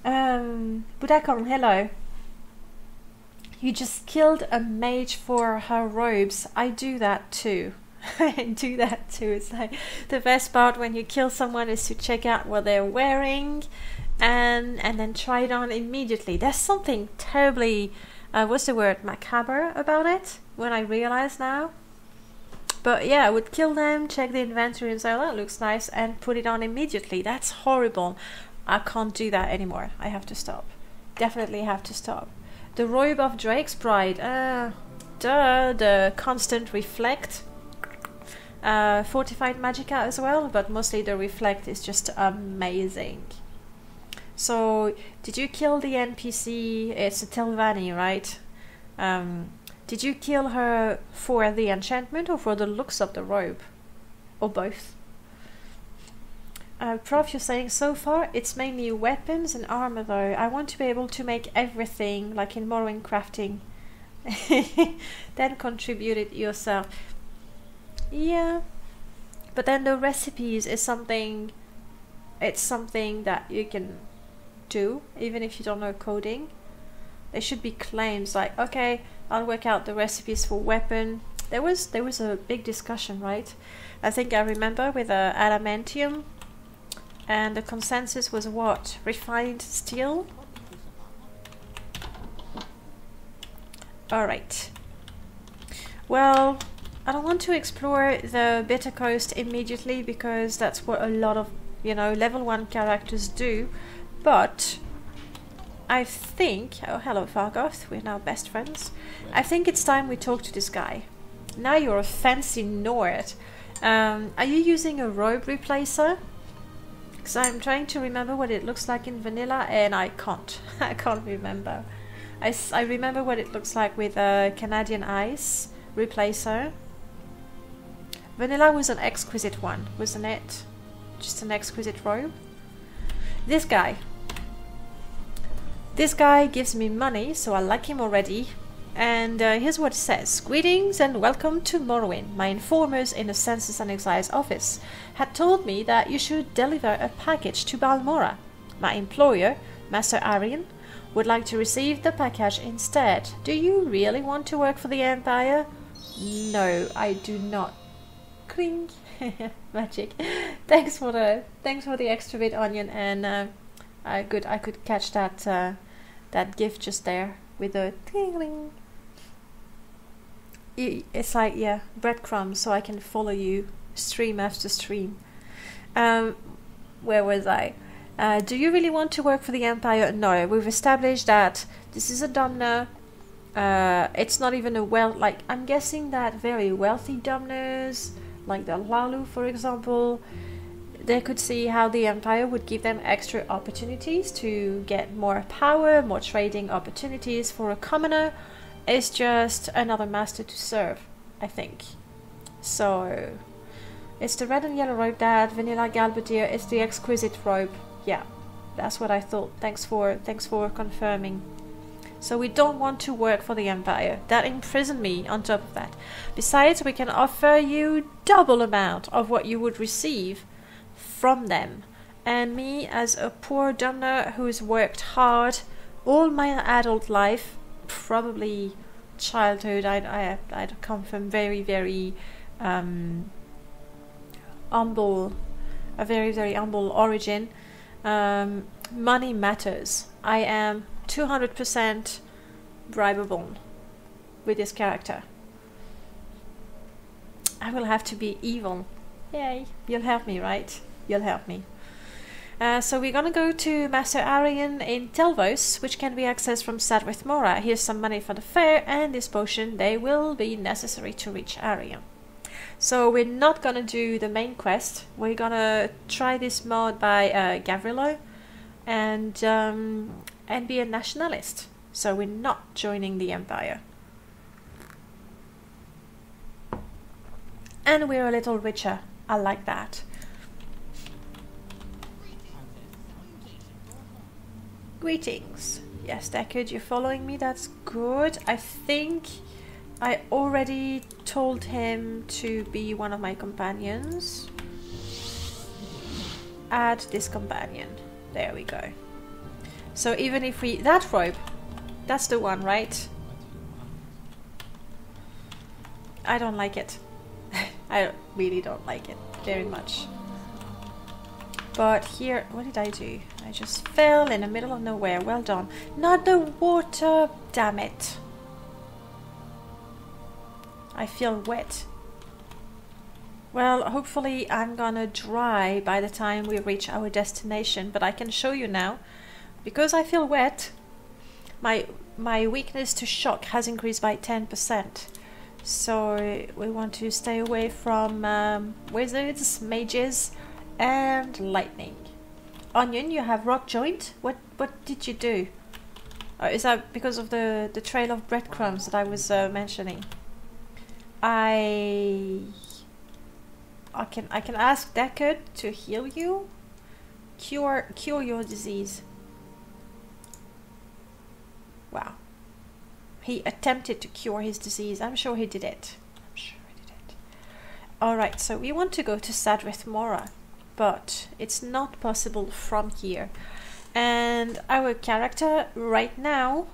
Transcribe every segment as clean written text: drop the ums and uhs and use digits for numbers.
Budakon, hello. You just killed a mage for her robes. I do that too. I do that too. It's like the best part when you kill someone is to check out what they're wearing and then try it on immediately. There's something terribly, what's the word, macabre about it when I realize now. But yeah, I would kill them, check the inventory and say, oh, that looks nice, and put it on immediately. That's horrible. I can't do that anymore. I have to stop. Definitely have to stop. The robe of Drake's Bride. The constant reflect. Fortified magicka as well, but mostly the reflect is just amazing. So, did you kill the NPC? It's a Telvanni, right? Did you kill her for the enchantment or for the looks of the robe? Or both? Prof, you're saying so far it's mainly weapons and armor though. I want to be able to make everything like in Morrowind crafting. Then contribute it yourself. Yeah. But then the recipes is something, it's something that you can do even if you don't know coding. There should be claims like, okay, I'll work out the recipes for weapon. There was a big discussion, right? I think I remember with adamantium. And the consensus was what? Refined steel? Alright. Well, I don't want to explore the Bitter Coast immediately because that's what a lot of, you know, level 1 characters do. But I think... Oh, hello Fargoth, we're now best friends. I think it's time we talk to this guy. Now you're a fancy Nord. Are you using a robe replacer? Because I'm trying to remember what it looks like in vanilla and I can't. I can't remember. I remember what it looks like with a Canadian Ice replacer. Vanilla was an exquisite one, wasn't it? Just an exquisite robe. This guy. This guy gives me money, so I like him already. And here's what it says. Greetings and welcome to Morrowind. My informers in the Census and Exiles office had told me that you should deliver a package to Balmora. My employer, Master Arian, would like to receive the package instead. Do you really want to work for the Empire? No, I do not. Cling. Magic. Thanks for the extra bit, Onion, and I could catch that that gift just there with the tingling. It's like, yeah, breadcrumbs, so I can follow you stream after stream. Where was I? Do you really want to work for the Empire? No, we've established that this is a Dumner. It's not even a I'm guessing that very wealthy Dumners, like the Lalu for example, they could see how the Empire would give them extra opportunities to get more power, more trading opportunities. For a commoner, it's just another master to serve, I think. So, it's the red and yellow robe, Dad. Vanilla Galbadier, it's the exquisite robe. Yeah, that's what I thought. Thanks for confirming. So we don't want to work for the Empire. That imprisoned me on top of that. Besides, we can offer you double amount of what you would receive from them. And me, as a poor Dumner who's worked hard all my adult life, probably childhood, I'd come from very, very humble, a very, very humble origin. Money matters. I am 200% bribable with this character. I will have to be evil. Yay. You'll help me, right? You'll help me. So we're gonna go to Master Arian in Telvos, which can be accessed from Sadrith Mora. Here's some money for the fair, and this potion, they will be necessary to reach Arian. So we're not gonna do the main quest. We're gonna try this mod by Gavrilo and be a nationalist. So we're not joining the Empire. And we're a little richer. I like that. Greetings. Yes, Deckard, you're following me. That's good. I think I already told him to be one of my companions. Add this companion. There we go. So even if we... That rope, that's the one, right? I don't like it. I really don't like it very much. But here, what did I do? I just fell in the middle of nowhere. Well done. Not the water, damn it. I feel wet. Well, hopefully I'm gonna dry by the time we reach our destination, but I can show you now. Because I feel wet, my weakness to shock has increased by 10%. So we want to stay away from wizards, mages, and lightning. Onion, you have rock joint. What did you do? Is that because of the trail of breadcrumbs that I was mentioning? I can ask Deckard to heal you, cure your disease. Wow. He attempted to cure his disease. I'm sure he did it. I'm sure he did it. Alright, so we want to go to Sadrith Mora, but it's not possible from here. And our character right now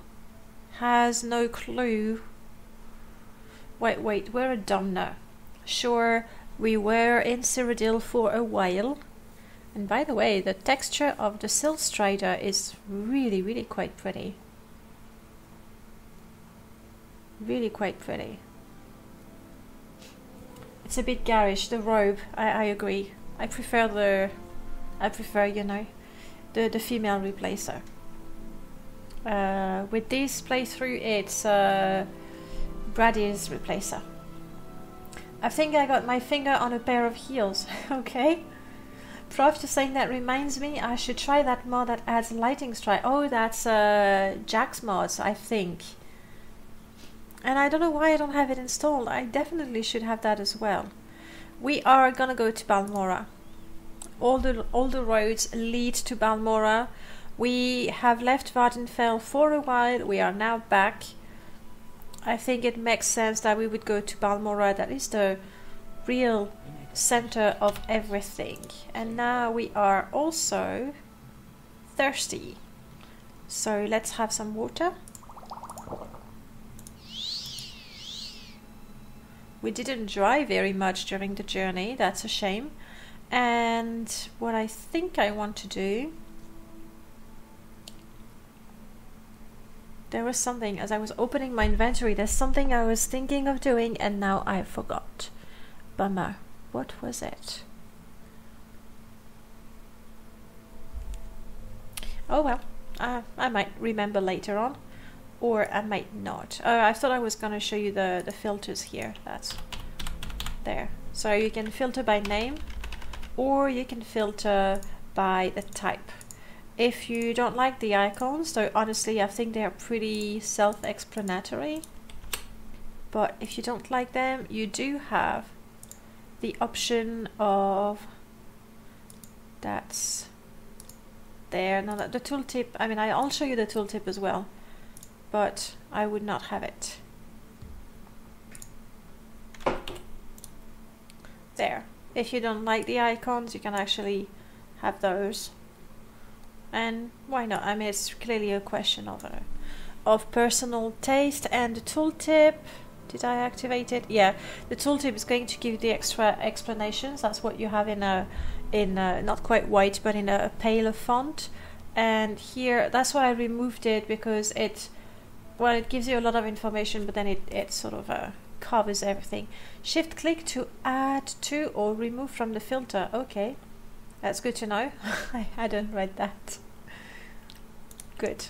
has no clue. Wait, we're a Dumner. Sure, we were in Cyrodiil for a while. And by the way, the texture of the Sill Strider is really, really quite pretty. Really quite pretty. It's a bit garish, the robe, I agree. I prefer, you know, the female replacer. With this playthrough, it's Brady's replacer. I think I got my finger on a pair of heels, okay? Prof just saying that reminds me, I should try that mod that adds lighting strike. Oh, that's Jack's mods, I think. And I don't know why I don't have it installed. I definitely should have that as well. We are gonna go to Balmora. All the roads lead to Balmora. We have left Vardenfell for a while. We are now back. I think it makes sense that we would go to Balmora. That is the real center of everything. And now we are also thirsty. So let's have some water. We didn't dry very much during the journey, that's a shame. And what I think I want to do... There was something, as I was opening my inventory, there's something I was thinking of doing and now I forgot. Bummer. What was it? Oh well, I might remember later on. Or I might not. I thought I was going to show you the filters here. That's there. So you can filter by name or you can filter by the type. If you don't like the icons, though honestly I think they are pretty self-explanatory. But if you don't like them, you do have the option of... That's there. No, the tooltip, I mean I'll show you the tooltip as well. But I would not have it. There. If you don't like the icons, you can actually have those. And why not? I mean, it's clearly a question of personal taste. And the tooltip, did I activate it? Yeah, the tooltip is going to give you the extra explanations. That's what you have in not quite white, but in a paler font. And here, that's why I removed it, because it gives you a lot of information, but then it sort of covers everything. Shift click to add to or remove from the filter. Okay, that's good to know. I hadn't read that. Good.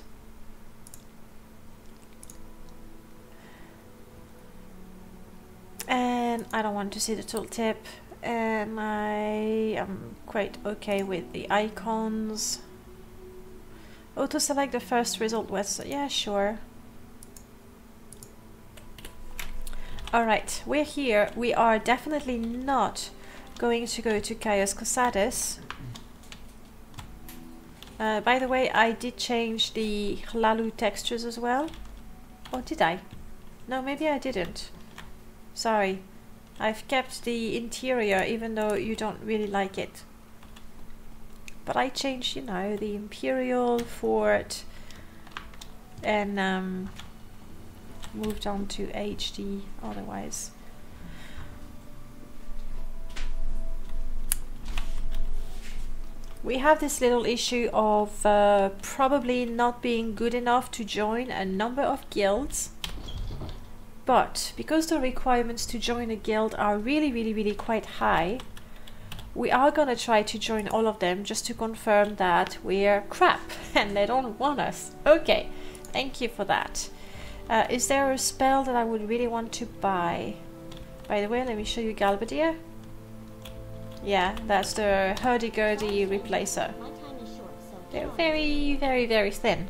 And I don't want to see the tooltip, and I am quite okay with the icons. Auto select the first result was, yeah, sure. Alright, we're here. We are definitely not going to go to Chaos Cosades. By the way, I did change the Hlalu textures as well. Or did I? No, maybe I didn't. Sorry. I've kept the interior even though you don't really like it. But I changed, you know, the Imperial Fort and moved on to HD otherwise. We have this little issue of probably not being good enough to join a number of guilds. But because the requirements to join a guild are really quite high, we are gonna try to join all of them just to confirm that we're crap and they don't want us. Okay, thank you for that. Is there a spell that I would really want to buy? By the way, let me show you Galbadir. Yeah, that's the hurdy-gurdy replacer. They're very thin.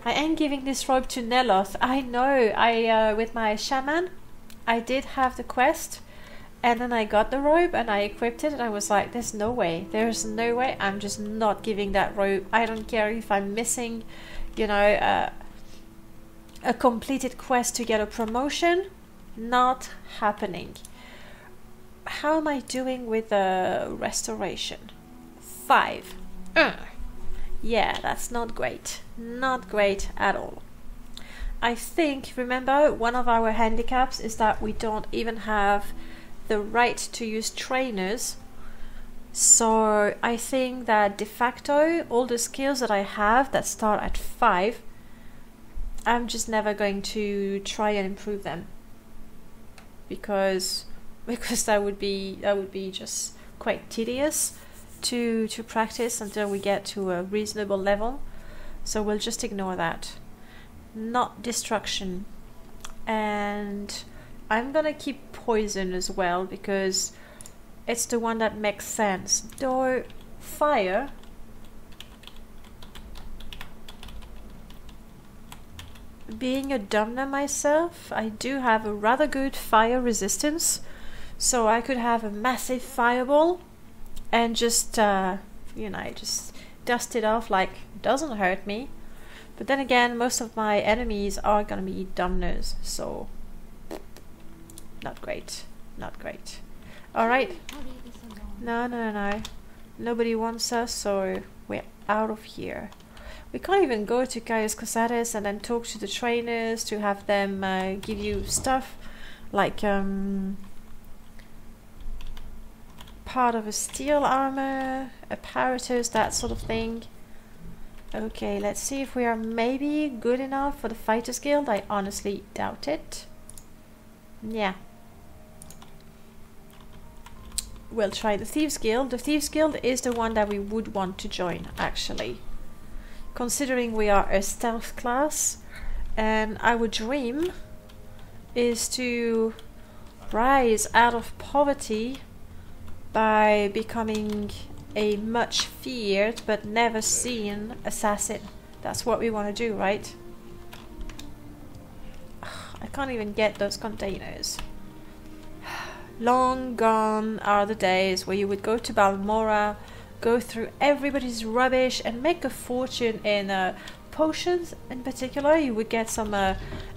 I am giving this robe to Neloth. I know, with my shaman, I did have the quest, and then I got the robe and I equipped it and I was like, there's no way, I'm just not giving that robe. I don't care if I'm missing, you know, a completed quest to get a promotion. Not happening. How am I doing with the restoration? 5. Yeah, that's not great. Not great at all. I think, remember, one of our handicaps is that we don't even have the right to use trainers. So I think that de facto, all the skills that I have that start at 5, I'm just never going to try and improve them. Because that would be just quite tedious to practice until we get to a reasonable level. So we'll just ignore that. Not destruction. And I'm gonna keep poison as well because it's the one that makes sense. Though fire, being a Dumner myself, I do have a rather good fire resistance. So I could have a massive fireball and just, you know, just dust it off like it doesn't hurt me. But then again, most of my enemies are gonna be Dumners, so not great. Not great. Alright. No. Nobody wants us, so we're out of here. We can't even go to Caius Casares and then talk to the trainers to have them give you stuff like part of a steel armor, apparatus, that sort of thing. Okay, let's see if we are maybe good enough for the Fighters Guild. I honestly doubt it. Yeah. We'll try the Thieves Guild. The Thieves Guild is the one that we would want to join, actually. Considering we are a stealth class, and our dream is to rise out of poverty by becoming a much feared but never seen assassin. That's what we want to do, right? I can't even get those containers. Long gone are the days where you would go to Balmora, go through everybody's rubbish and make a fortune in potions. In particular, you would get some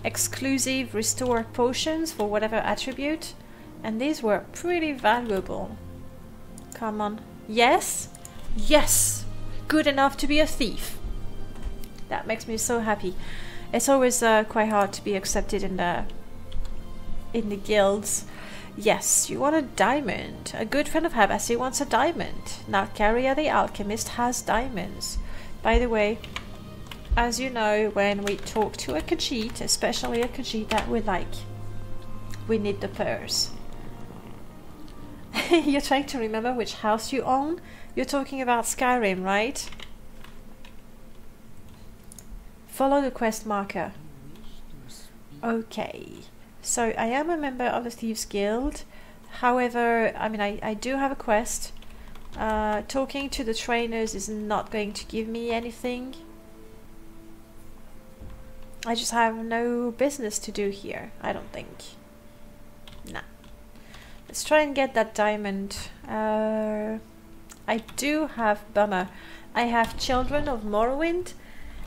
exclusive restored potions for whatever attribute, and these were pretty valuable. Come on. Yes? Yes! Good enough to be a thief. That makes me so happy. It's always quite hard to be accepted in the guilds. Yes, you want a diamond. A good friend of Habassi wants a diamond. Now Caria the alchemist has diamonds. By the way, as you know, when we talk to a Khajiit, especially a Khajiit that we like, we need the purse. You're trying to remember which house you own? You're talking about Skyrim, right? Follow the quest marker. Okay. So I am a member of the Thieves Guild. However, I mean, I do have a quest. Talking to the trainers is not going to give me anything. I just have no business to do here, I don't think. Nah. Let's try and get that diamond. I do have Bummer. I have Children of Morrowind.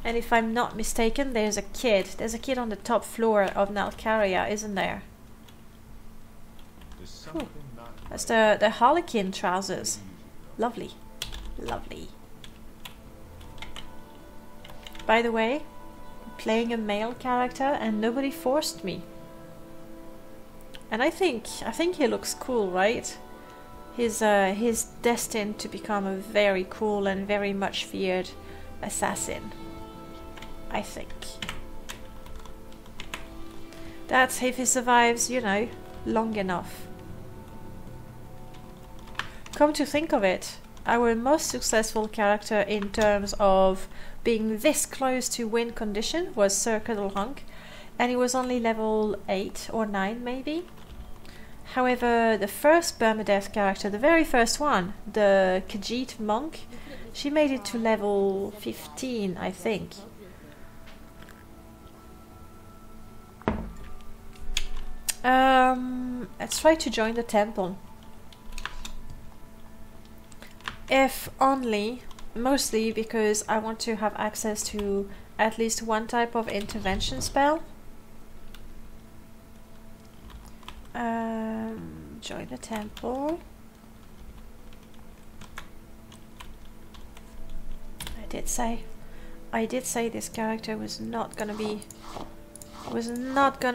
And if I'm not mistaken, there's a kid. There's a kid on the top floor of Nalcaria, isn't there? Ooh. That's the Harlequin trousers. Lovely. Lovely. By the way, playing a male character and nobody forced me. And I think he looks cool, right? He's destined to become a very cool and very much feared assassin. I think. That's if he survives, you know, long enough. Come to think of it, our most successful character in terms of being this close to win condition was Sir Cuddlehunk, and he was only level 8 or 9 maybe. However, the first Perma-death character, the very first one, the Khajiit monk, she made it to level 15, I think. Let's try to join the temple. If only, mostly because I want to have access to at least one type of intervention spell. Join the temple. I did say this character was not gonna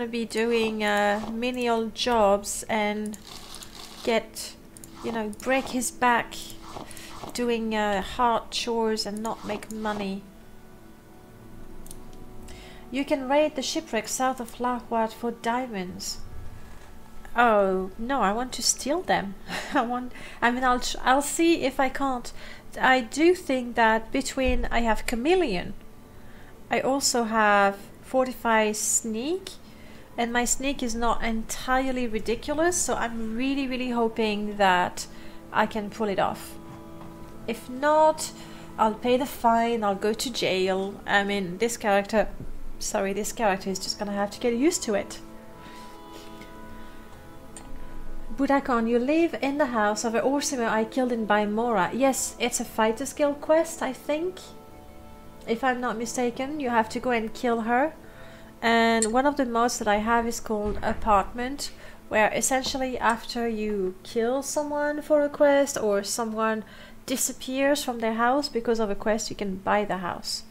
be doing menial jobs and get, you know, break his back doing hard chores and not make money. You can raid the shipwreck south of Larquat for diamonds. Oh no, I want to steal them. I'll see if I can't. I do think that between I have Chameleon, I also have Fortify Sneak, and my sneak is not entirely ridiculous, so I'm really hoping that I can pull it off. If not, I'll pay the fine, I'll go to jail. I mean, this character is just gonna have to get used to it. Budakon, you live in the house of an Orsimer I killed in Bymora. Yes, it's a Fighter's Guild quest, I think. If I'm not mistaken, you have to go and kill her. And one of the mods that I have is called Apartment, where essentially after you kill someone for a quest or someone disappears from their house because of a quest, you can buy the house.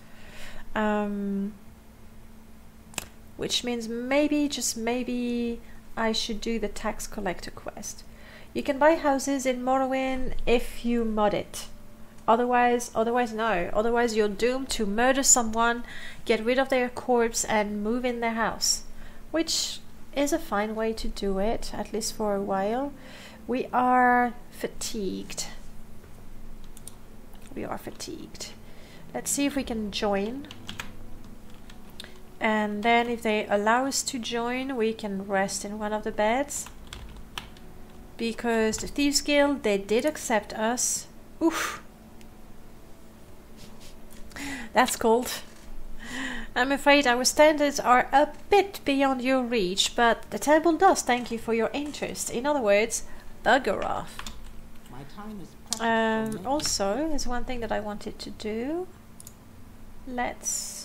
Which means maybe, just maybe, I should do the tax collector quest. You can buy houses in Morrowind if you mod it. Otherwise no. Otherwise you're doomed to murder someone, get rid of their corpse and move in their house. Which is a fine way to do it, at least for a while. We are fatigued. Let's see if we can join. And then if they allow us to join, we can rest in one of the beds. Because the Thieves Guild, they did accept us. Oof. That's cold. I'm afraid our standards are a bit beyond your reach, but the temple does thank you for your interest. In other words, bugger off. My time is also, there's one thing that I wanted to do. Let's...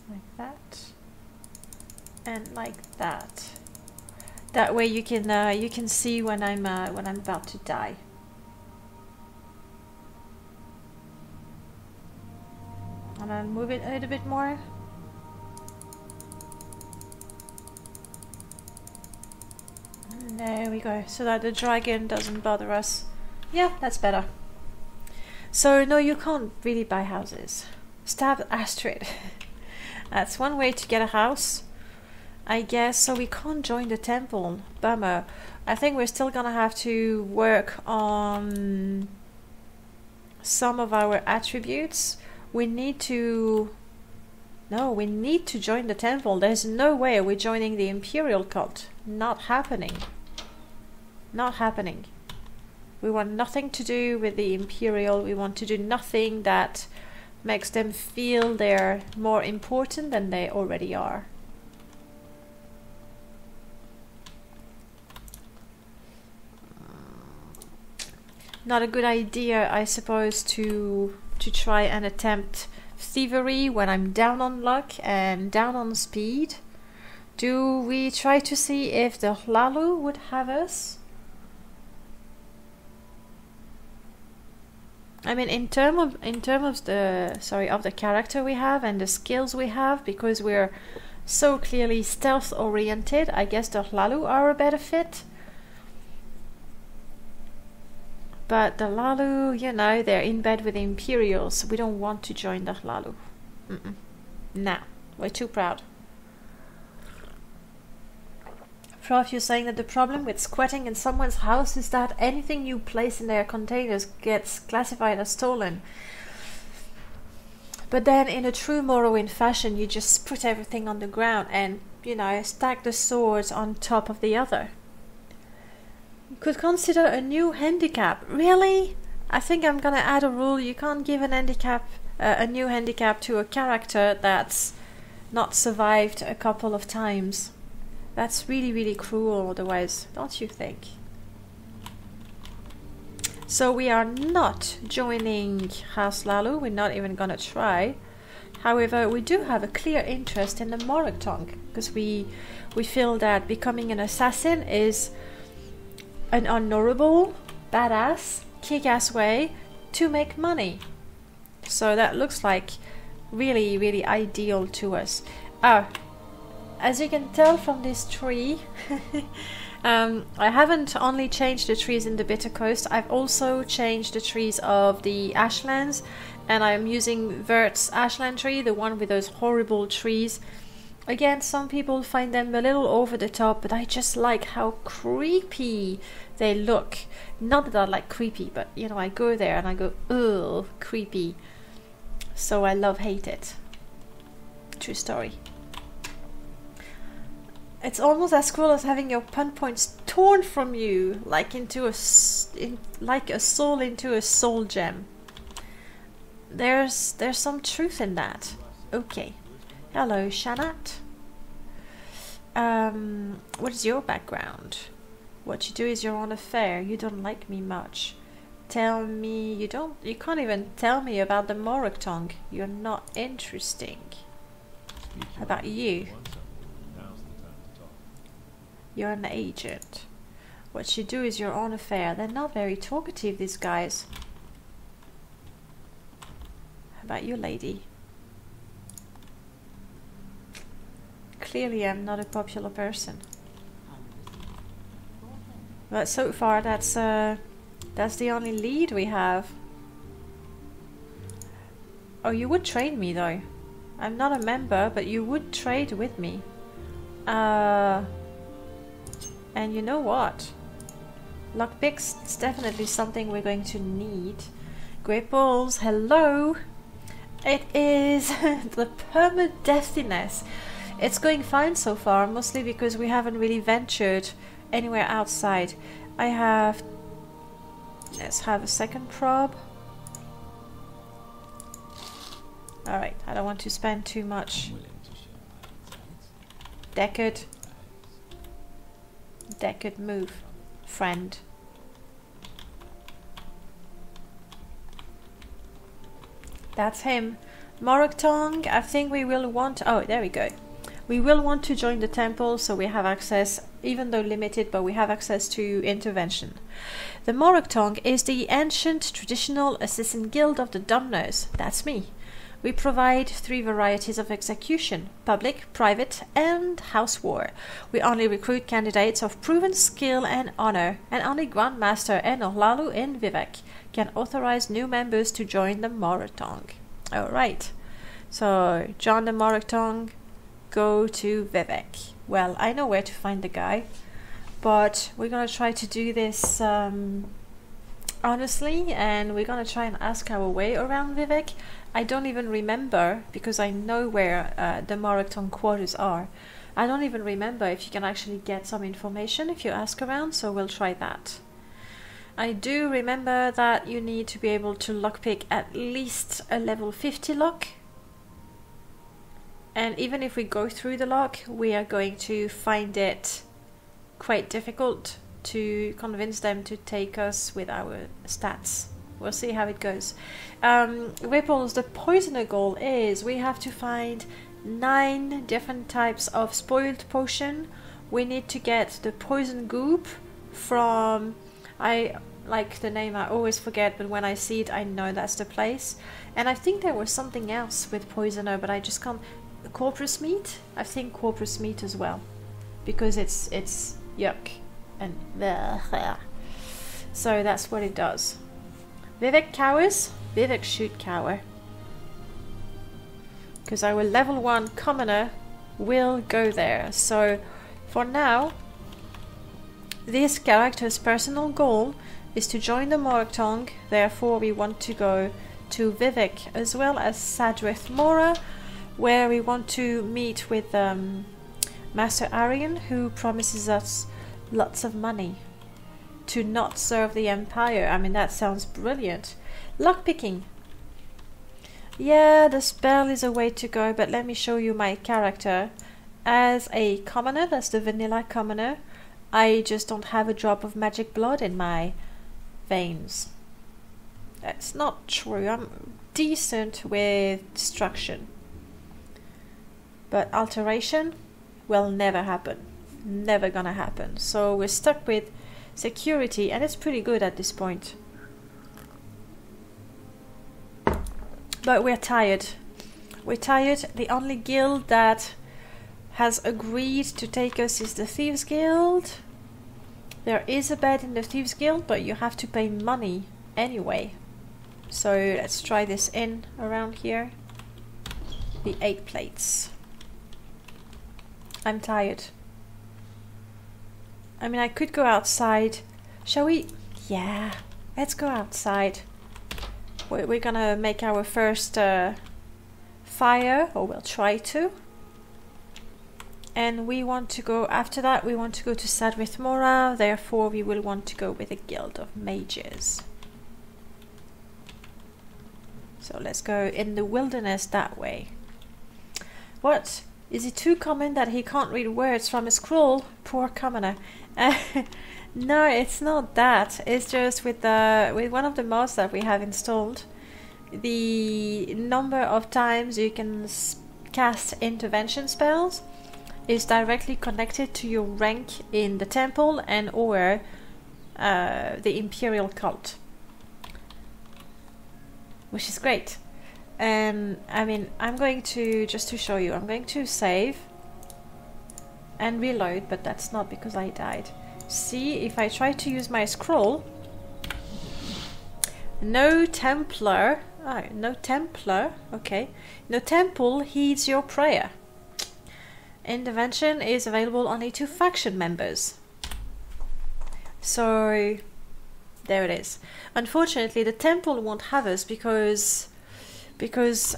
like that. And like that. That way you can see when I'm about to die. And I'll move it a little bit more. And there we go, so that the dragon doesn't bother us. Yeah, that's better. So no, you can't really buy houses. Stab Astrid. That's one way to get a house, I guess. So we can't join the temple. Bummer. I think we're still gonna have to work on some of our attributes. We need to... No, we need to join the temple. There's no way we're joining the Imperial cult. Not happening. Not happening. We want nothing to do with the Imperial. We want to do nothing that makes them feel they're more important than they already are. Not a good idea, I suppose, to try and attempt thievery when I'm down on luck and down on speed. Do we try to see if the Hlalu would have us? I mean, in terms of the character we have and the skills we have, because we're so clearly stealth oriented, I guess the Hlalu are a better fit. But the Hlalu, you know, they're in bed with the Imperials. We don't want to join the Hlalu. Nah, we're too proud. Prof, you're saying that the problem with squatting in someone's house is that anything you place in their containers gets classified as stolen. But then in a true Morrowind fashion, you just put everything on the ground and, you know, stack the swords on top of the other. You could consider a new handicap. Really? I think I'm gonna add a rule. You can't give an handicap, a new handicap to a character that's not survived a couple of times. That's really, really cruel otherwise, don't you think? So we are not joining House Hlalu, we're not even gonna try. However, we do have a clear interest in the Morag Tong, because we feel that becoming an assassin is an honorable, badass, kick-ass way to make money. So that looks like really, really ideal to us. Oh, as you can tell from this tree, I haven't only changed the trees in the Bitter Coast, I've also changed the trees of the Ashlands, and I'm using Vert's Ashland tree, the one with those horrible trees. Again, some people find them a little over the top, but I just like how creepy they look. Not that I like creepy, but you know, I go there and I go, ugh, creepy. So I hate it. True story. It's almost as cool as having your pun points torn from you, like into like a soul into a soul gem. There's some truth in that. Okay. Hello, Shanat. What is your background? What you do is your own affair. You don't like me much. Tell me you can't even tell me about the Morag Tong. You're not interesting. How about you? You're an agent. What you do is your own affair. They're not very talkative, these guys. How about you, lady? Clearly I'm not a popular person. But so far that's the only lead we have. Oh, you would trade me though. I'm not a member, but you would trade with me. And you know what? Lockpicks is definitely something we're going to need. Great balls, hello! It is the Perma-deathiness. It's going fine so far, mostly because we haven't really ventured anywhere outside. Let's have a second prob. Alright, I don't want to spend too much. Deckard. Deckard, move. Friend. That's him. Morag Tong, I think we will want... Oh, there we go. We will want to join the temple, so we have access, even though limited, but we have access to intervention. The Morag Tong is the ancient traditional assassin guild of the Dumners. That's me. We provide 3 varieties of execution: public, private, and house war. We only recruit candidates of proven skill and honor, and only Grandmaster and Hlalu in Vivek can authorize new members to join the Morag Tong. Alright, so join the Morag Tong, go to Vivek. Well, I know where to find the guy, but we're gonna try to do this honestly, and we're gonna try and ask our way around Vivek. I don't even remember, because I know where the Morag Tong quarters are. I don't even remember if you can actually get some information if you ask around, so we'll try that. I do remember that you need to be able to lockpick at least a level 50 lock. And even if we go through the lock, we are going to find it quite difficult to convince them to take us with our stats. We'll see how it goes. Ripples, the poisoner goal is we have to find 9 different types of spoiled potion. We need to get the poison goop from, I like the name, I always forget, but when I see it I know that's the place. And I think there was something else with poisoner, but I just can't. Corpus meat? I think corpus meat as well, because it's yuck and bleh. So that's what it does. Vivek cowers, Vivek shoot cower, because our level 1 commoner will go there. So for now, this character's personal goal is to join the Morag Tong. Therefore we want to go to Vivek as well as Sadrith Mora, where we want to meet with Master Arian, who promises us lots of money to not serve the Empire. I mean, that sounds brilliant. Lockpicking. Yeah, the spell is a way to go, but let me show you my character. As a commoner, that's the vanilla commoner, I just don't have a drop of magic blood in my veins. That's not true. I'm decent with destruction, but alteration will never happen. Never gonna happen. So we're stuck with security, and it's pretty good at this point. But we're tired. We're tired. The only guild that has agreed to take us is the Thieves Guild. There is a bed in the Thieves Guild, but you have to pay money anyway. So let's try this in around here. The 8 plates. I'm tired. I mean, I could go outside. Shall we? Yeah, let's go outside. We're gonna make our first fire, or we'll try to. And we want to go, after that, we want to go to Sadrith Mora. Therefore, we will want to go with a guild of mages. So let's go in the wilderness that way. What? Is it too common that he can't read words from a scroll? Poor commoner. No, it's not that. It's just with one of the mods that we have installed, the number of times you can cast intervention spells is directly connected to your rank in the temple and or the Imperial cult, which is great. And I mean, I'm going to, just to show you, I'm going to save and reload, but that's not because I died. See, if I try to use my scroll, no Templar, no Templar, okay, no temple heeds your prayer. Intervention is available only to faction members. So there it is. Unfortunately, the temple won't have us because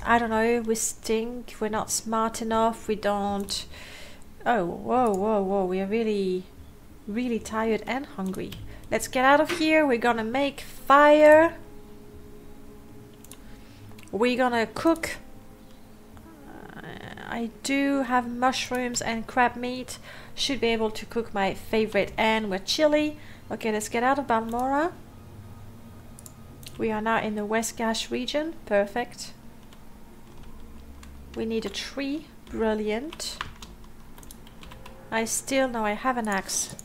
I don't know, we stink, we're not smart enough, we don't. Oh, whoa, we are really tired and hungry. Let's get out of here. We're gonna make fire. We're gonna cook. I do have mushrooms and crab meat. Should be able to cook my favorite, and with chili. Okay, let's get out of Balmora. We are now in the West Gash region. Perfect. We need a tree. Brilliant. I still know I have an axe.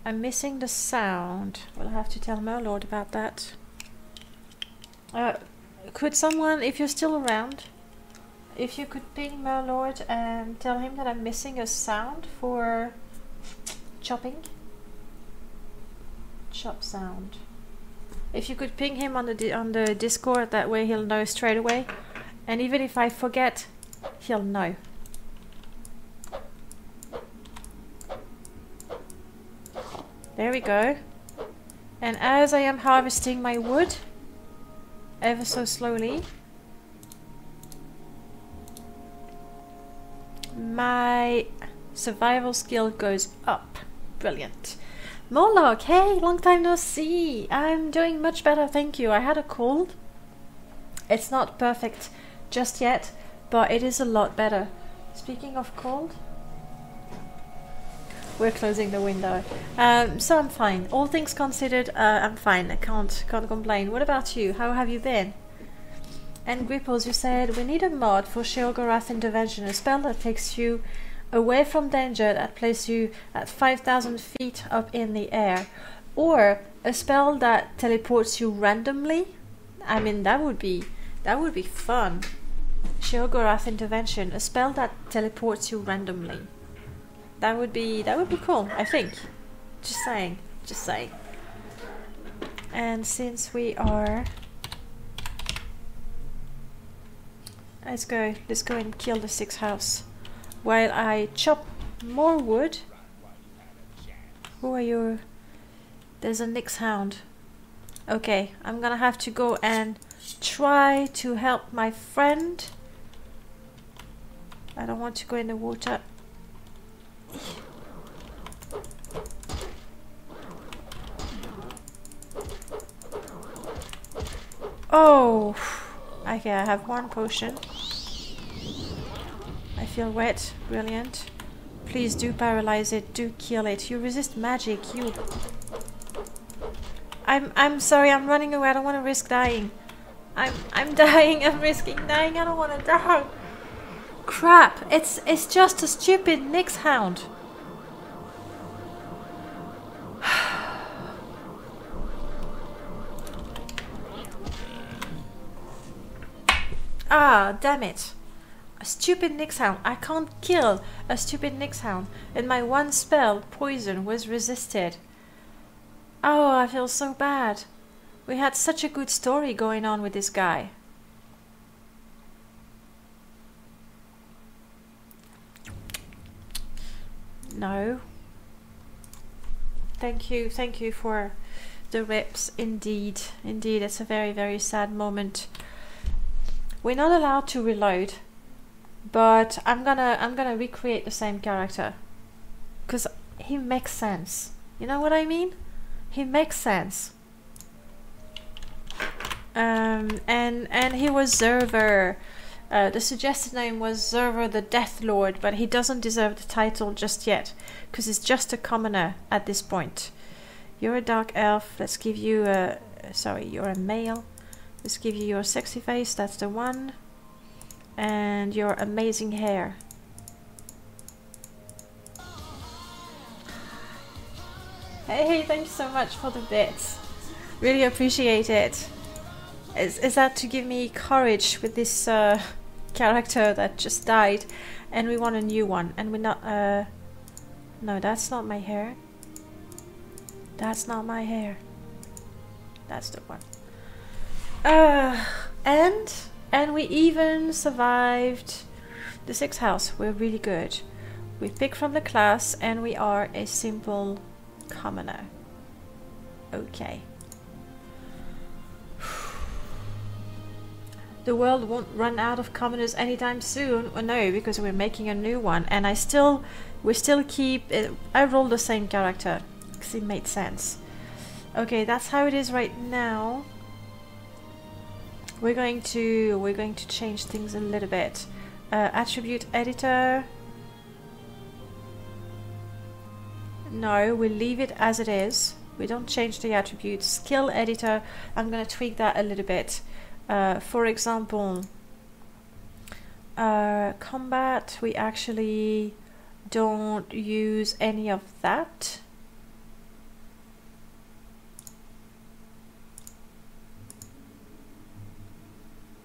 I'm missing the sound. We'll have to tell Merlord about that. Could someone, if you're still around, if you could ping Merlord and tell him that I'm missing a sound for chopping? Chop sound. If you could ping him on the Discord, that way he'll know straight away. And even if I forget, he'll know. There we go. And as I am harvesting my wood, ever so slowly, my survival skill goes up. Brilliant. Morlock, hey, long time no see. I'm doing much better, thank you. I had a cold. It's not perfect just yet, but it is a lot better. Speaking of cold, we're closing the window. So I'm fine. All things considered, I'm fine. I can't complain. What about you? How have you been? And Gripples, you said, we need a mod for Sheogorath Intervention, a spell that takes you away from danger, that places you at 5,000 feet up in the air. Or a spell that teleports you randomly. I mean, that would be fun. Sheogorath Intervention, a spell that teleports you randomly. That would be cool, I think. Just saying. And since we are, let's go and kill the 6th house while I chop more wood. Who are you? There's a Nyx hound. Okay, I'm gonna have to go and try to help my friend. I don't want to go in the water. Oh, okay, I have 1 potion. I feel wet. Brilliant. Please do paralyze it. Do kill it. You resist magic. You. I'm sorry. I'm running away. I don't want to risk dying. I'm dying. I'm risking dying. I don't want to die. Crap. It's just a stupid Nyx hound. Ah, damn it. A stupid Nyx hound. I can't kill a stupid Nyx hound. And my 1 spell, poison, was resisted. Oh, I feel so bad. We had such a good story going on with this guy. No. Thank you for the rips. Indeed, it's a very, very sad moment. We're not allowed to reload, but I'm gonna recreate the same character, because he makes sense. You know what I mean? He makes sense. And he was Zerver. The suggested name was Zerver the Death Lord, but he doesn't deserve the title just yet, because he's just a commoner at this point. You're a dark elf. Let's give you a... Sorry, you're a male. Let's give you your sexy face, that's the one. And your amazing hair. Hey, thank you so much for the bits. Really appreciate it. Is that to give me courage with this character that just died, and we want a new one, and we're not... No, that's not my hair. That's not my hair. That's the one. And we even survived the 6th house. We're really good. We pick from the class, and we are a simple commoner. Okay. The world won't run out of commoners anytime soon. Well, no, because we're making a new one, and we still keep it. I rolled the same character because it made sense. Okay, that's how it is right now. We're going to change things a little bit. Attribute editor. No, we'll leave it as it is. We don't change the attributes. Skill editor, I'm going to tweak that a little bit. For example, combat, we actually don't use any of that.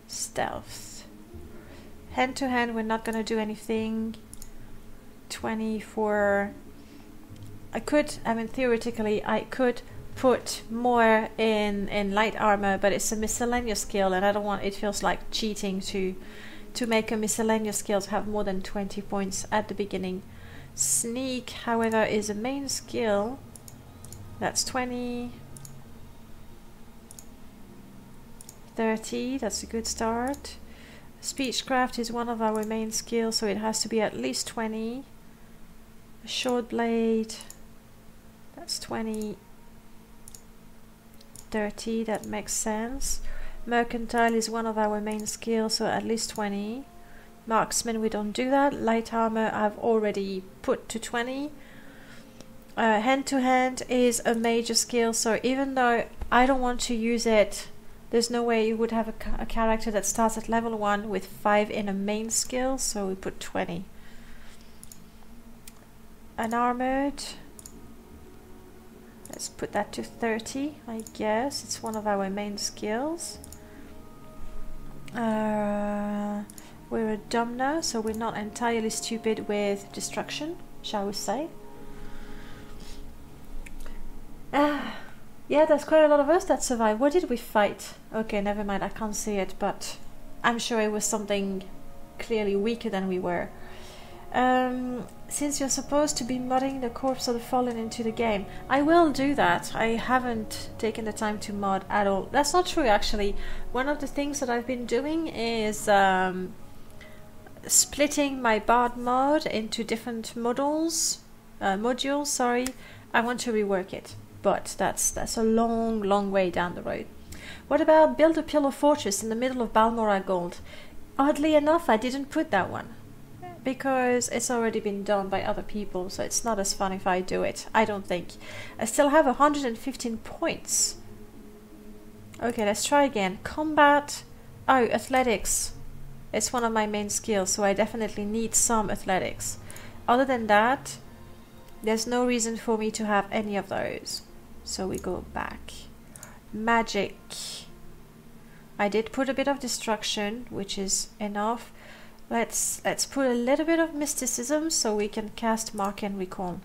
Stealth. Hand to hand, we're not going to do anything. 24. Theoretically, I could put more in light armor, but it's a miscellaneous skill, and I don't want, it feels like cheating to make a miscellaneous skill to have more than 20 points at the beginning. Sneak, however, is a main skill. That's 20. 30, that's a good start. Speechcraft is one of our main skills, so it has to be at least 20. A short blade, that's 20. 30, that makes sense. Mercantile is one of our main skills, so at least 20. Marksman, we don't do that. Light armor, I've already put to 20. Hand to hand is a major skill, so even though I don't want to use it There's no way you would have a character that starts at level 1 with 5 in a main skill, so we put 20. Unarmored. Let's put that to 30, I guess. It's one of our main skills. We're a Dumner, so we're not entirely stupid with destruction, shall we say. Yeah, there's quite a lot of us that survived. What did we fight? Okay, never mind, I can't see it, but I'm sure it was something clearly weaker than we were. Since you're supposed to be modding the Corpse of the Fallen into the game, I will do that. I haven't taken the time to mod at all. That's not true, actually. One of the things that I've been doing is splitting my Bard mod into different modules. Sorry. I want to rework it, but that's a long way down the road. What about build a pillar fortress in the middle of Balmora Gold? Oddly enough, I didn't put that one, because it's already been done by other people, so it's not as fun if I do it, I don't think. I still have 115 points. Okay, let's try again. Combat. Oh, athletics. It's one of my main skills, so I definitely need some athletics. Other than that, there's no reason for me to have any of those. So we go back. Magic. I did put a bit of destruction, which is enough. Let's put a little bit of mysticism so we can cast Mark and Recall.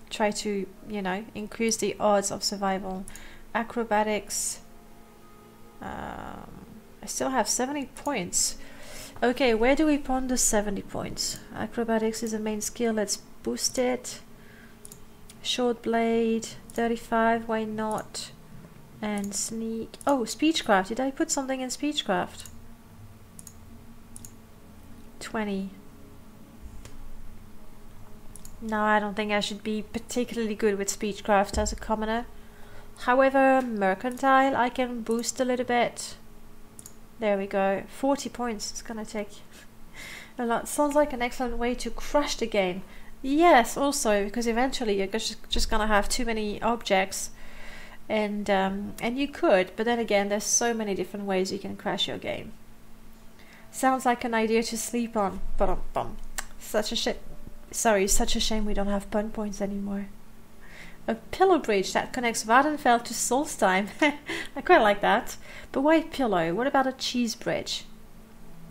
Try to, you know, increase the odds of survival. Acrobatics. I still have 70 points. Okay, where do we put the 70 points? Acrobatics is a main skill. Let's boost it. Short blade, 35, why not? And sneak. Oh, speechcraft. Did I put something in speechcraft? 20. No, I don't think I should be particularly good with speechcraft as a commoner. However, mercantile I can boost a little bit. There we go. 40 points. It's gonna take a lot. Sounds like an excellent way to crash the game. Yes, also because eventually you're just gonna have too many objects, and you could, but then again, there's so many different ways you can crash your game. Sounds like an idea to sleep on. Bum. Such a shame. Sorry, such a shame we don't have pun points anymore. A pillow bridge that connects Vardenfell to Solstheim. I quite like that. But why pillow? What about a cheese bridge?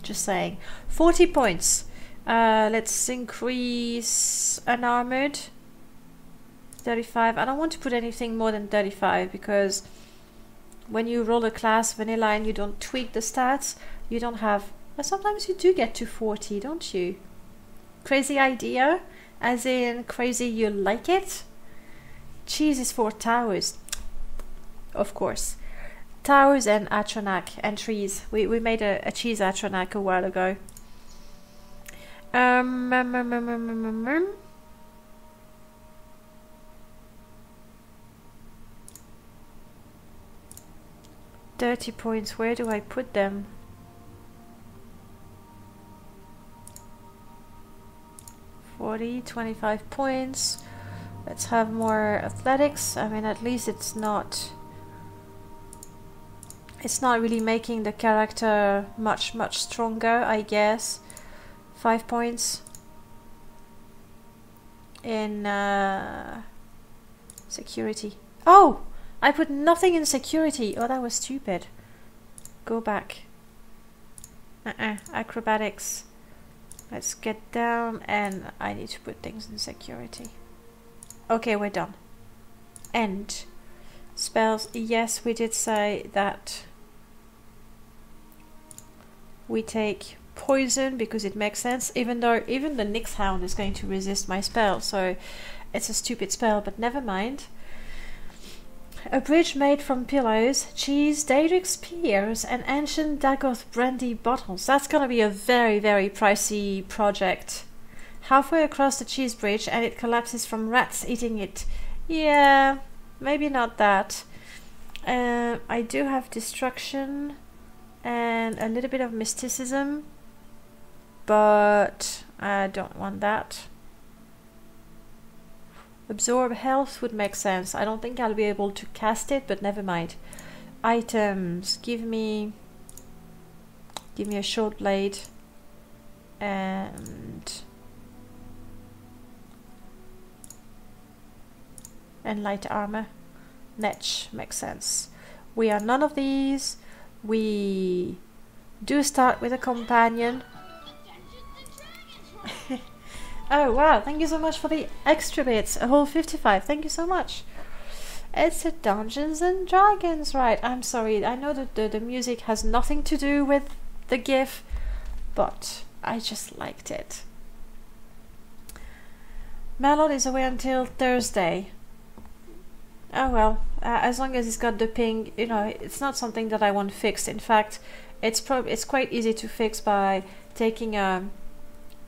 Just saying. 40 points. Let's increase unarmored. 35. I don't want to put anything more than 35 because when you roll a class vanilla and you don't tweak the stats, you don't have... Sometimes you do get to 40, don't you? Crazy idea? As in crazy you like it? Cheese is for towers. Of course. Towers and Atronach and trees. We made a cheese Atronach a while ago. 30 points. Where do I put them? $40, 25 points. Let's have more athletics. I mean, at least it's not really making the character much stronger, I guess. 5 points in security. Oh, I put nothing in security. Oh, that was stupid. Go back. Acrobatics. Let's get down, and I need to put things in security. Okay, we're done. End. Spells. Yes, we did say that we take poison because it makes sense, even though even the Nyx Hound is going to resist my spell, so it's a stupid spell, but never mind. A bridge made from pillows, cheese, Daedric spears, and ancient Dagoth brandy bottles. That's gonna be a very pricey project. Halfway across the cheese bridge and it collapses from rats eating it. Yeah, maybe not that. I do have destruction and a little bit of mysticism, but I don't want that. Absorb health would make sense. I don't think I'll be able to cast it, but never mind. items. Give me a short blade and light armor. Netch makes sense. We are none of these. We do start with a companion. Oh wow, thank you so much for the extra bits. A whole 55, thank you so much. It's a Dungeons and Dragons, right? I'm sorry, I know that the music has nothing to do with the GIF, but I just liked it. Malon is away until Thursday. Oh well, as long as he's got the ping, you know, it's not something that I want fixed. In fact, it's quite easy to fix by taking an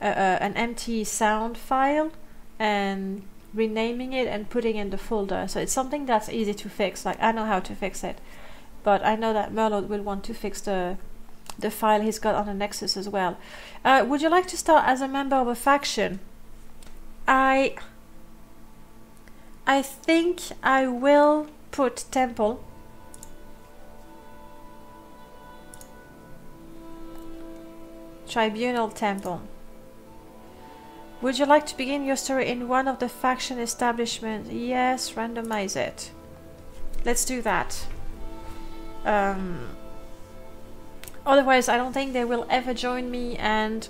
empty sound file and renaming it and putting in the folder. So it's something that's easy to fix. Like, I know how to fix it, but I know that Merlot will want to fix the file he's got on the Nexus as well. Would you like to start as a member of a faction? I think I will put Temple. Tribunal Temple. Would you like to begin your story in one of the faction establishments? Yes, randomize it. Let's do that. Otherwise, I don't think they will ever join me, and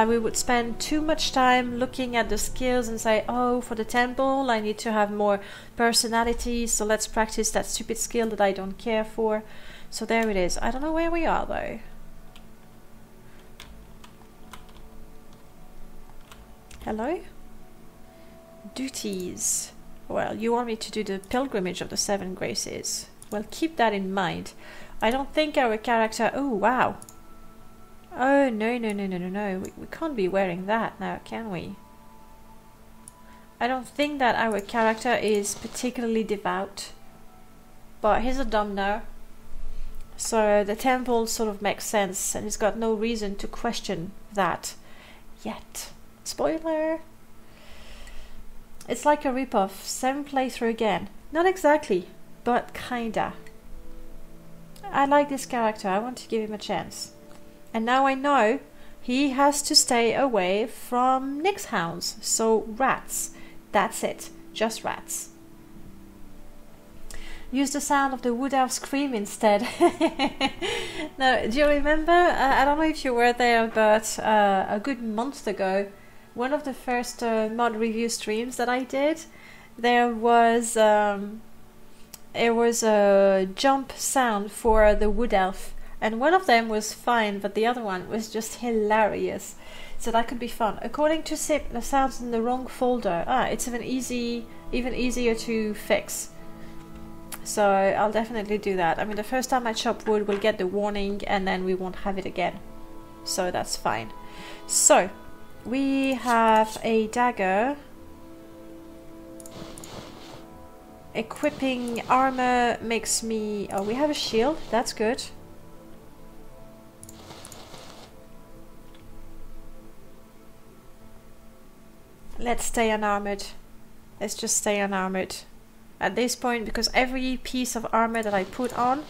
we would spend too much time looking at the skills and say, oh, for the temple, I need to have more personality, so let's practice that stupid skill that I don't care for. So there it is. I don't know where we are, though. Hello? Duties. Well, you want me to do the pilgrimage of the 7 graces. Well, keep that in mind. I don't think our character... Oh, wow. Oh, no. We can't be wearing that now, can we? I don't think that our character is particularly devout. But he's a Dumner. So the temple sort of makes sense, and he's got no reason to question that yet. Spoiler! It's like a ripoff. 7 playthrough again. Not exactly, but kinda. I like this character. I want to give him a chance. And now I know he has to stay away from Nyx hounds. So rats. That's it. Just rats. Use the sound of the wood elf scream instead. Now, do you remember? I don't know if you were there, but a good month ago, one of the first mod review streams that I did, there was a jump sound for the wood elf, and one of them was fine, but the other one was just hilarious. So that could be fun. According to Sip, the sound's in the wrong folder. It's even easier to fix. So I'll definitely do that. I mean, the first time I chop wood, we'll get the warning, and then we won't have it again. So that's fine. So we have a dagger. Equipping armor makes me... Oh, we have a shield. That's good. Let's stay unarmored. Let's just stay unarmored at this point, because every piece of armor that I put on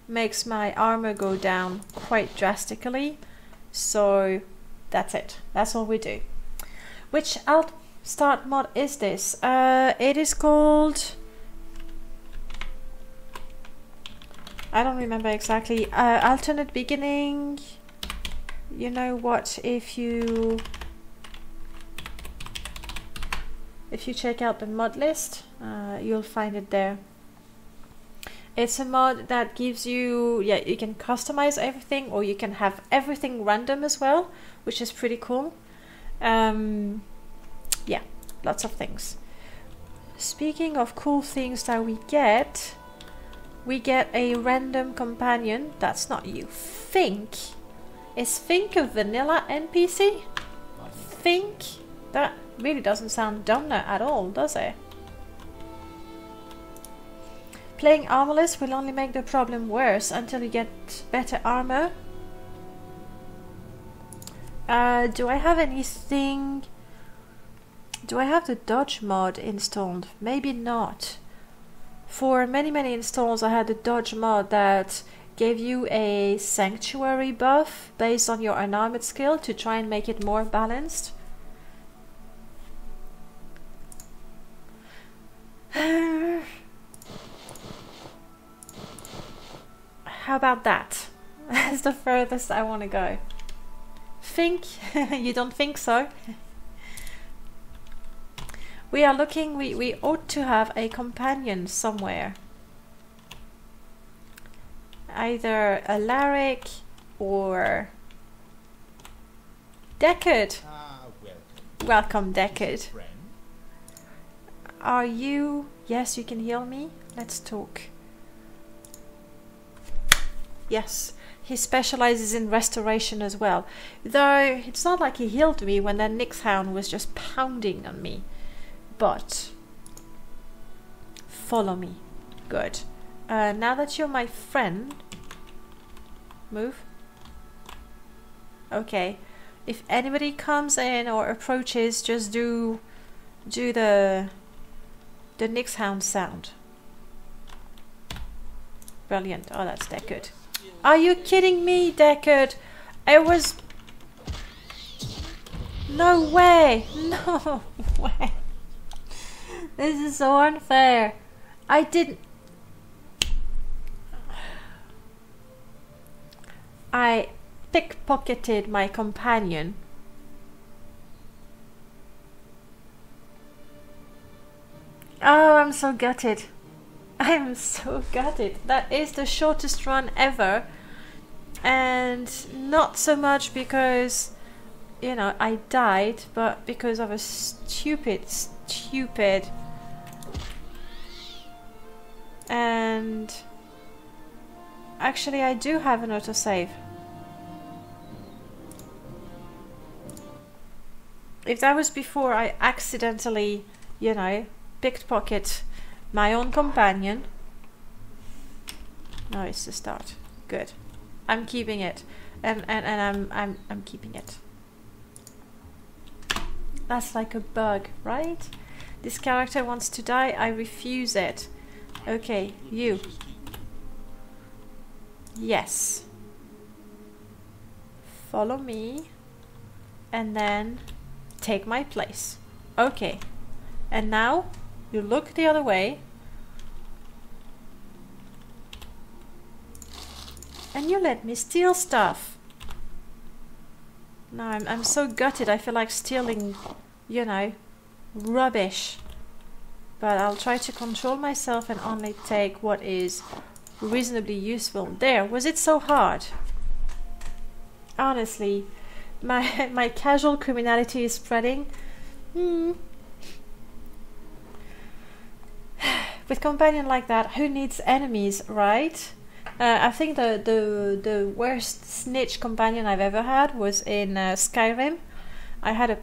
makes my armor go down quite drastically. So that's it. That's all we do. Which alt start mod is this? It is called... I don't remember exactly. Alternate beginning. You know what? If you check out the mod list, you'll find it there. It's a mod that gives you, you can customize everything, or you can have everything random as well, which is pretty cool. Yeah, lots of things. Speaking of cool things that we get a random companion. That's not you. Fink. Is Fink a vanilla NPC? Fink? That really doesn't sound Dumner at all, does it? Playing armorless will only make the problem worse until you get better armor. Do I have anything? Do I have the dodge mod installed? Maybe not. For many installs I had a dodge mod that gave you a sanctuary buff based on your unarmored skill to try and make it more balanced. How about that? That's the furthest I want to go. Think? You don't think so? We are looking, we ought to have a companion somewhere. Either Alaric or Deckard. Welcome, Deckard. Are you... Yes, you can heal me? Let's talk. Yes, he specializes in restoration as well. Though, it's not like he healed me when that Nyx Hound was just pounding on me. But... Follow me. Good. Now that you're my friend... Move. Okay. If anybody comes in or approaches, just do the Nyx Hound sound. Brilliant. Oh, that's Deckard. Are you kidding me, Deckard? It was... No way! No way! This is so unfair. I didn't... I pickpocketed my companion. Oh, I'm so gutted. I'm so gutted. That is the shortest run ever. And not so much because, you know, I died, but because of a stupid... And... Actually, I do have an autosave. If that was before I accidentally, you know, pickpocket my own companion. No, it's the start. Good. I'm keeping it. And I'm keeping it. That's like a bug, right? This character wants to die, I refuse it. Okay, you. Yes. Follow me. And then take my place. Okay. And now you look the other way. And you let me steal stuff. No, I'm so gutted. I feel like stealing, you know, rubbish. But I'll try to control myself and only take what is reasonably useful. There, was it so hard? Honestly, my casual criminality is spreading. With companion like that, who needs enemies, right? I think the worst snitch companion I've ever had was in Skyrim. I had a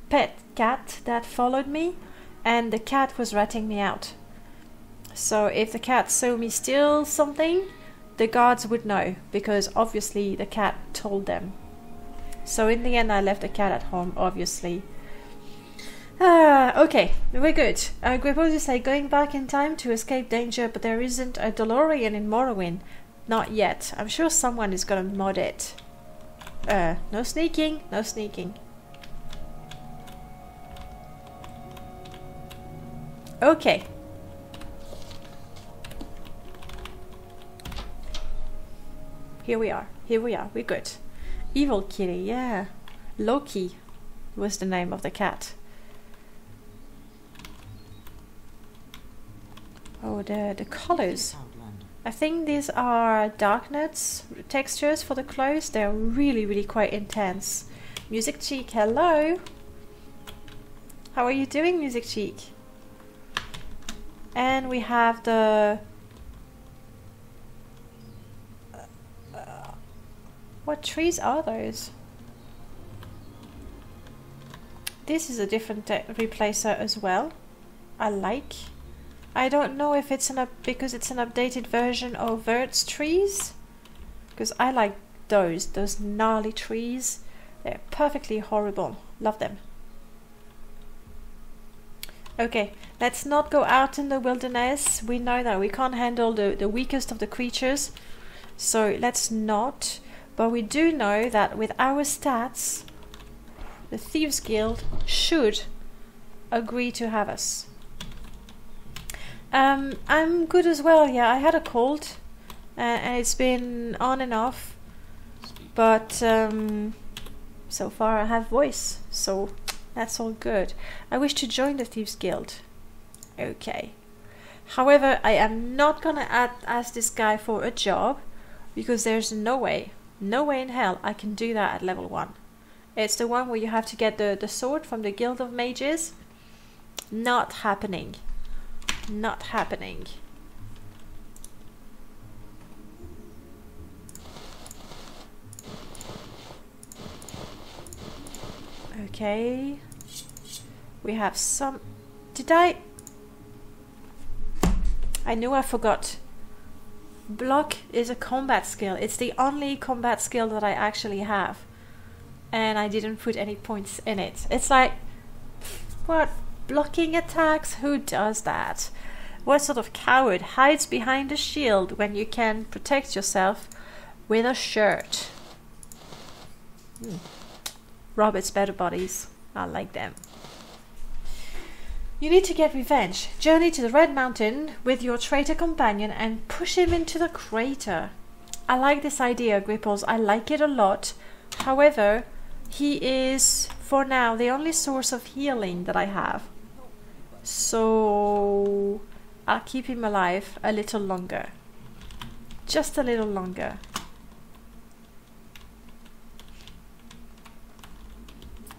pet cat that followed me, and the cat was ratting me out. So if the cat saw me steal something, the guards would know, because obviously the cat told them. So in the end I left the cat at home, obviously. Okay, we're good. Grippos say going back in time to escape danger, but there isn't a DeLorean in Morrowind. Not yet. I'm sure someone is gonna mod it. No sneaking, no sneaking. Okay. Here we are, we're good. Evil Kitty, yeah. Loki was the name of the cat. Oh, the colors. I think these are darknets textures for the clothes. They're really quite intense. Music Cheek, hello. How are you doing, Music Cheek? And we have the... what trees are those? This is a different replacer as well. I like. I don't know if it's because it's an updated version of Vert's trees. Because I like those gnarly trees. They're perfectly horrible. Love them. Okay, let's not go out in the wilderness. We know that we can't handle the weakest of the creatures. So let's not. But we do know that with our stats, the Thieves Guild should agree to have us. I'm good as well. Yeah, I had a cold. And it's been on and off. But so far I have voice. So that's all good. I wish to join the Thieves Guild. Okay. However, I am not gonna ask this guy for a job. Because there's no way in hell I can do that at level 1. It's the one where you have to get the sword from the Guild of Mages. Not happening. Not happening. Okay. We have some... Did I knew I forgot. Block is a combat skill. It's the only combat skill that I actually have. And I didn't put any points in it. It's like... What? Blocking attacks? Who does that? What sort of coward hides behind a shield when you can protect yourself with a shirt? Robert's better bodies. I like them. You need to get revenge. Journey to the Red Mountain with your traitor companion and push him into the crater. I like this idea, Gripples. I like it a lot. However, he is, for now, the only source of healing that I have. So I'll keep him alive a little longer. Just a little longer.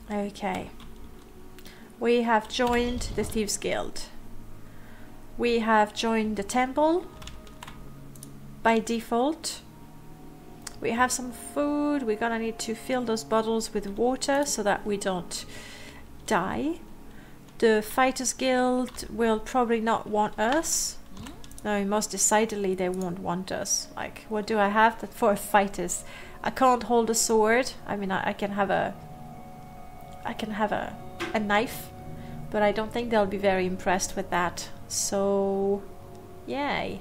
Okay. We have joined the Thieves Guild. We have joined the temple by default. We have some food. We're gonna need to fill those bottles with water so that we don't die. The Fighters Guild will probably not want us. No, most decidedly they won't want us. Like, what do I have that for fighters? I can't hold a sword. I mean, I can have a knife, but I don't think they'll be very impressed with that. So, yay.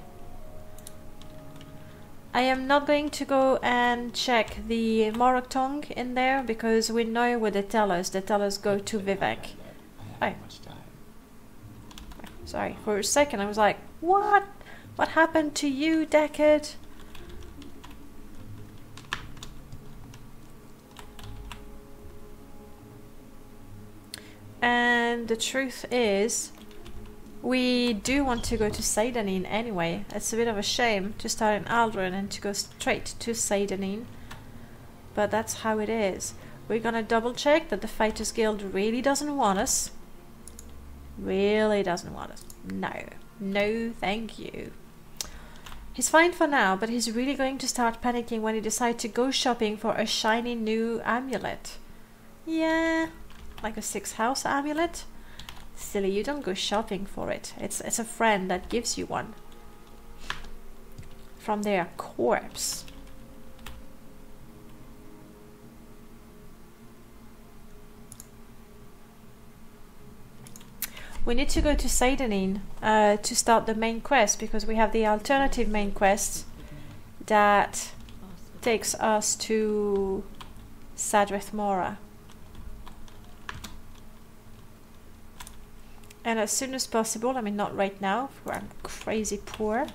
I am not going to go and check the Morag Tong in there because we know what they tell us. They tell us go to Vivek. Oh. Sorry, for a second I was like, what? What happened to you, Deckard? And the truth is, we do want to go to Seydanin anyway. It's a bit of a shame to start in Aldrin and to go straight to Seydanin. But that's how it is. We're gonna double check that the Fighters Guild really doesn't want us. Really doesn't want us. No. No, thank you. He's fine for now, but he's really going to start panicking when he decides to go shopping for a shiny new amulet. Yeah, like a 6th house amulet. Silly, you don't go shopping for it. It's a friend that gives you one. From their corpse. We need to go to Seydanin to start the main quest because we have the alternative main quest that takes us to Sadrith Mora. And as soon as possible, I mean not right now, I'm crazy poor,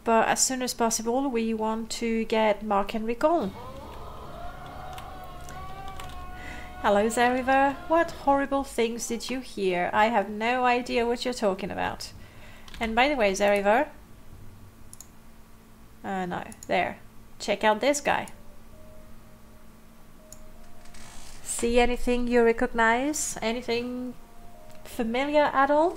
but as soon as possible we want to get Mark and Recall. Hello Zeriver, what horrible things did you hear? I have no idea what you're talking about. And by the way, Zeriver, no, there, check out this guy. See anything you recognize? Anything familiar at all?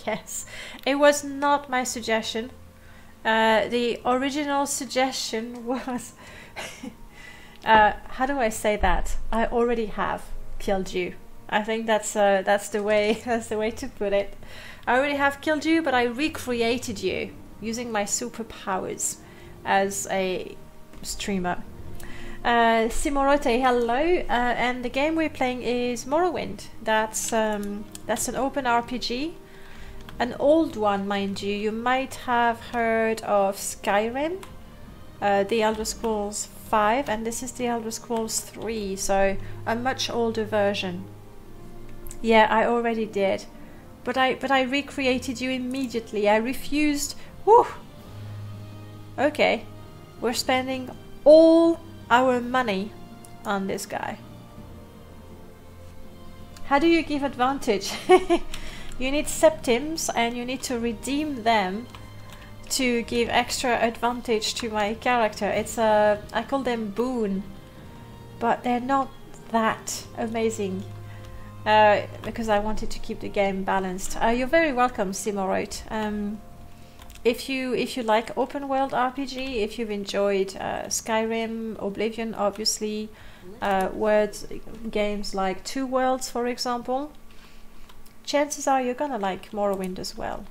Yes, it was not my suggestion. The original suggestion was how do I say that? I already have killed you. I think that's the way to put it. I already have killed you, but I recreated you using my superpowers as a streamer. Simorote, hello. And the game we're playing is Morrowind. That's an open RPG. An old one, mind you. You might have heard of Skyrim, the Elder Scrolls 5, and this is the Elder Scrolls 3, so a much older version. Yeah, I already did. But I recreated you immediately. I refused. Whew. Okay. We're spending all our money on this guy. How do you give advantage? You need septims and you need to redeem them to give extra advantage to my character. It's I call them boon, but they're not that amazing because I wanted to keep the game balanced. You're very welcome, Simorote. If you like open world RPG, if you've enjoyed Skyrim, Oblivion, obviously, games like Two Worlds, for example, chances are you're gonna like Morrowind as well.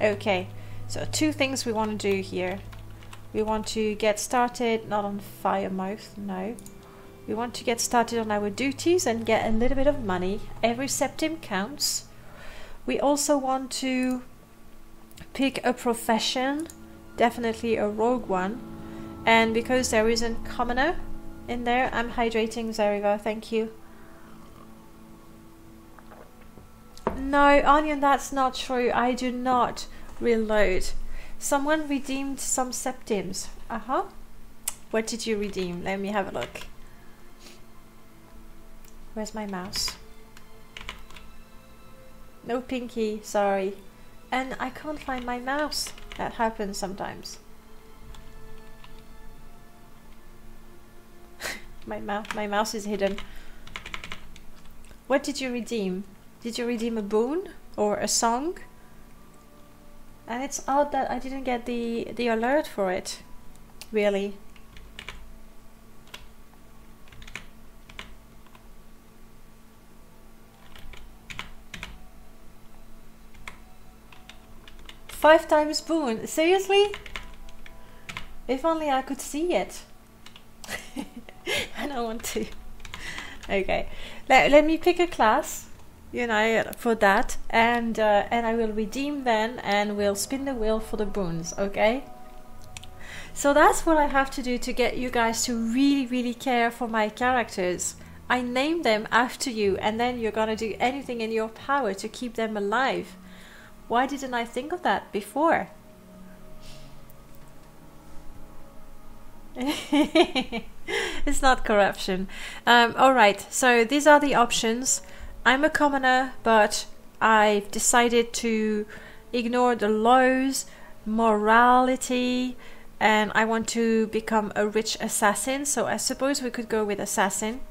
Okay, so two things we want to do here. We want to get started, not on Firemouth, no. We want to get started on our duties and get a little bit of money. Every septim counts. We also want to pick a profession, definitely a rogue one. And because there isn't commoner in there, I'm hydrating Zeriva, thank you. No, Onion, that's not true. I do not reload. Someone redeemed some septims. What did you redeem? Let me have a look. Where's my mouse? No pinky, sorry. And I can't find my mouse. That happens sometimes. My mouse is hidden. What did you redeem? Did you redeem a boon or a song? And it's odd that I didn't get the alert for it. Really. Five times boon. Seriously? If only I could see it. I don't want to. Okay. Let me pick a class, you know, for that, and I will redeem then, and we'll spin the wheel for the boons, okay? So that's what I have to do to get you guys to really, really care for my characters. I name them after you, and then you're gonna do anything in your power to keep them alive. Why didn't I think of that before? It's not corruption. Alright, so these are the options. I'm a commoner, but I've decided to ignore the laws, morality, and I want to become a rich assassin. So I suppose we could go with assassin.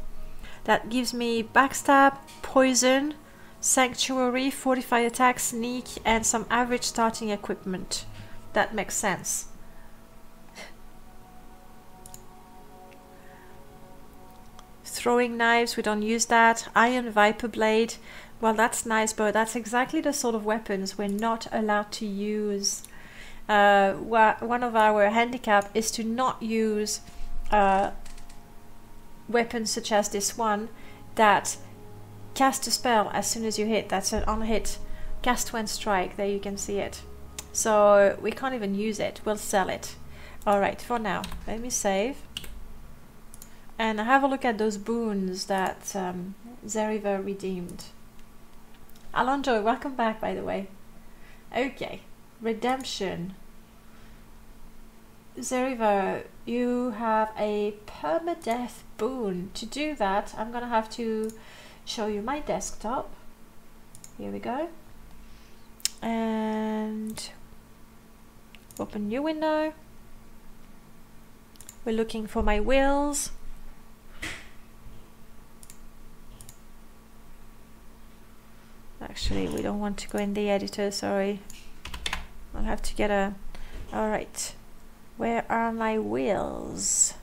That gives me backstab, poison, sanctuary, fortified attack, sneak, and some average starting equipment. That makes sense. Throwing knives, we don't use that. Iron Viper Blade, well, that's nice, but that's exactly the sort of weapons we're not allowed to use. One of our handicap is to not use weapons such as this one that cast a spell as soon as you hit. That's an on-hit. Cast when strike. There you can see it. So we can't even use it. We'll sell it. Alright, for now. Let me save. And have a look at those boons that Zeriva redeemed. Alonjo, welcome back, by the way. Okay, redemption. Zeriva, you have a perma-death boon. To do that, I'm gonna have to show you my desktop. Here we go. And open new window. We're looking for my wills. Actually, we don't want to go in the editor, sorry. I'll have to get a... Alright. Where are my wills?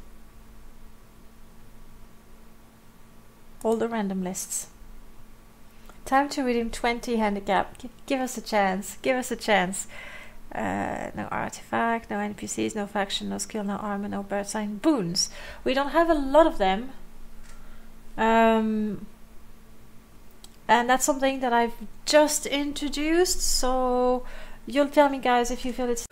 All the random lists. Time to redeem 20 handicap. Give us a chance. Give us a chance. No artifact, no NPCs, no faction, no skill, no armor, no bird sign. Boons. We don't have a lot of them. And that's something that I've just introduced. So you'll tell me, guys, if you feel it's